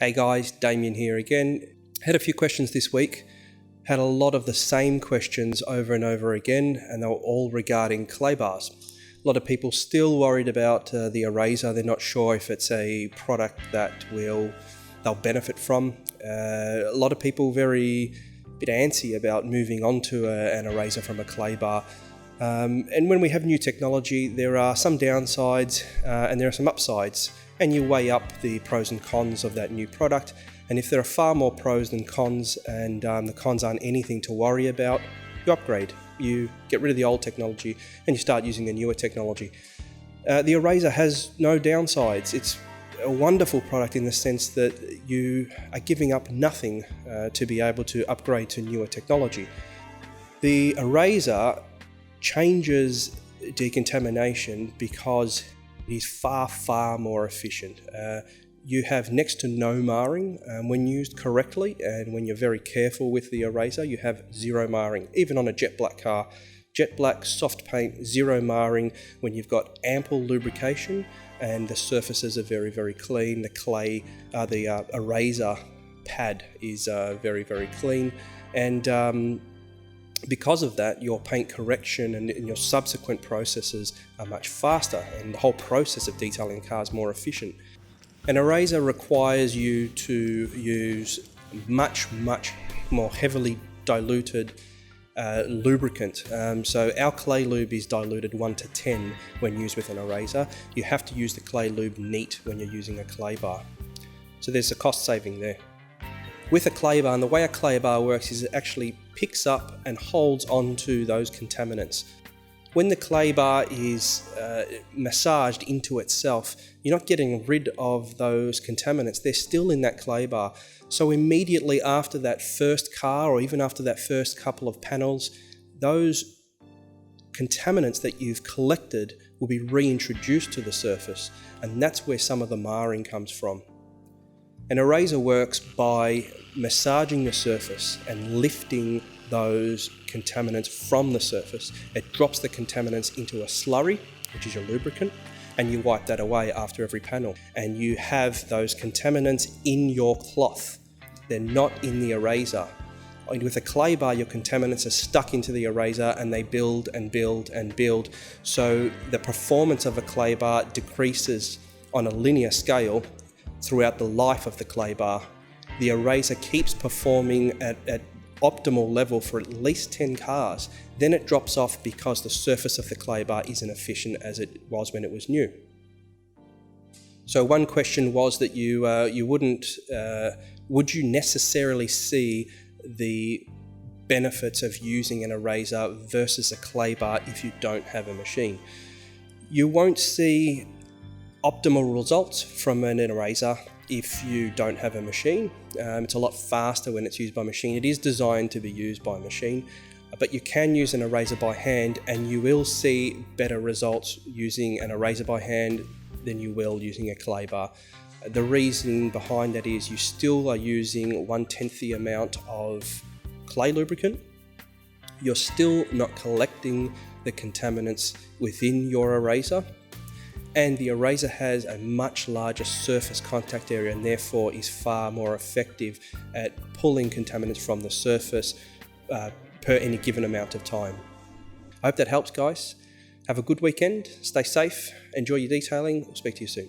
Hey guys, Damian here again. Had a few questions this week. Had a lot of the same questions over and over again, and they were all regarding clay bars. A lot of people still worried about the eraser. They're not sure if it's a product that they'll benefit from. A lot of people very bit antsy about moving on to an eraser from a clay bar. And when we have new technology, there are some downsides and there are some upsides, and you weigh up the pros and cons of that new product. And if there are far more pros than cons, and the cons aren't anything to worry about, you upgrade. You get rid of the old technology and you start using the newer technology. The eraser has no downsides. It's a wonderful product in the sense that you are giving up nothing to be able to upgrade to newer technology. The eraser changes decontamination because it is far more efficient. You have next to no marring when used correctly, and when you're very careful with the eraser, you have zero marring. Even on a jet black car, jet black soft paint, zero marring when you've got ample lubrication and the surfaces are very clean. The clay, the eraser pad is very clean, and because of that, your paint correction and your subsequent processes are much faster, and the whole process of detailing a car is more efficient. An eraser requires you to use much more heavily diluted lubricant. So our clay lube is diluted 1:10 when used with an eraser. You have to use the clay lube neat when you're using a clay bar. So there's a cost saving there. With a clay bar, and the way a clay bar works is it actually picks up and holds onto those contaminants. When the clay bar is massaged into itself, you're not getting rid of those contaminants. They're still in that clay bar. So immediately after that first car, or even after that first couple of panels, those contaminants that you've collected will be reintroduced to the surface, and that's where some of the marring comes from. An eraser works by massaging the surface and lifting those contaminants from the surface. It drops the contaminants into a slurry, which is your lubricant, and you wipe that away after every panel. And you have those contaminants in your cloth. They're not in the eraser. With a clay bar, your contaminants are stuck into the eraser and they build and build. So the performance of a clay bar decreases on a linear scale throughout the life of the clay bar. The eraser keeps performing at optimal level for at least 10 cars. Then it drops off because the surface of the clay bar isn't efficient as it was when it was new. So one question was that would you necessarily see the benefits of using an eraser versus a clay bar if you don't have a machine? You won't see optimal results from an eraser if you don't have a machine. It's a lot faster when it's used by machine. It is designed to be used by machine, but you can use an eraser by hand and you will see better results using an eraser by hand than you will using a clay bar. The reason behind that is you still are using 1/10 the amount of clay lubricant. You're still not collecting the contaminants within your eraser, and the eraser has a much larger surface contact area and therefore is far more effective at pulling contaminants from the surface per any given amount of time. I hope that helps, guys. Have a good weekend, stay safe, enjoy your detailing. I'll speak to you soon.